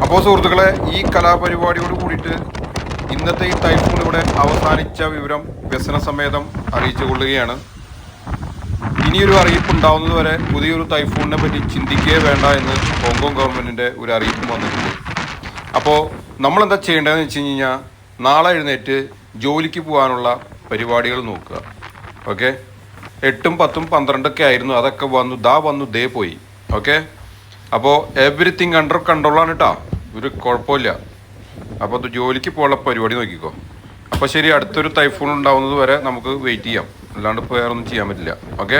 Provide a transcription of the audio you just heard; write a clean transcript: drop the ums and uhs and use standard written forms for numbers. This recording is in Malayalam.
അപ്പോൾ സുഹൃത്തുക്കളെ, ഈ കലാപരിപാടിയോട് കൂടിയിട്ട് ഇന്നത്തെ ഈ ടൈഫൂൺ ഇവിടെ അവസാനിച്ച വിവരം വ്യസന സമേതം അറിയിച്ചു കൊള്ളുകയാണ്. ഇനിയൊരു അറിയിപ്പ് ഉണ്ടാവുന്നത് വരെ പുതിയൊരു ടൈഫൂണിനെ പറ്റി ചിന്തിക്കേ വേണ്ട എന്ന് ഹോങ്കോങ് ഗവൺമെൻറ്റിൻ്റെ ഒരു അറിയിപ്പ് വന്നിട്ടുണ്ട്. അപ്പോൾ നമ്മളെന്താ ചെയ്യേണ്ടതെന്ന് വെച്ച് കഴിഞ്ഞാൽ, നാളെ എഴുന്നേറ്റ് ജോലിക്ക് പോകാനുള്ള പരിപാടികൾ നോക്കുക. ഓക്കെ, 8, 10, 12 ആയിരുന്നു, അതൊക്കെ വന്നു ദേ പോയി. ഓക്കെ, അപ്പോൾ എവറിത്തിങ് അണ്ടർ കൺട്രോളാണ് കേട്ടോ, ഒരു കുഴപ്പമില്ല. അപ്പോൾ അത് ജോലിക്ക് പോകാനുള്ള പരിപാടി നോക്കിക്കോ. അപ്പോൾ ശരി, അടുത്തൊരു ടൈഫൂൺ ഉണ്ടാവുന്നത് വരെ നമുക്ക് വെയിറ്റ് ചെയ്യാം, അല്ലാണ്ട് ഇപ്പോൾ വേറെ ഒന്നും ചെയ്യാൻ പറ്റില്ല. ഓക്കെ.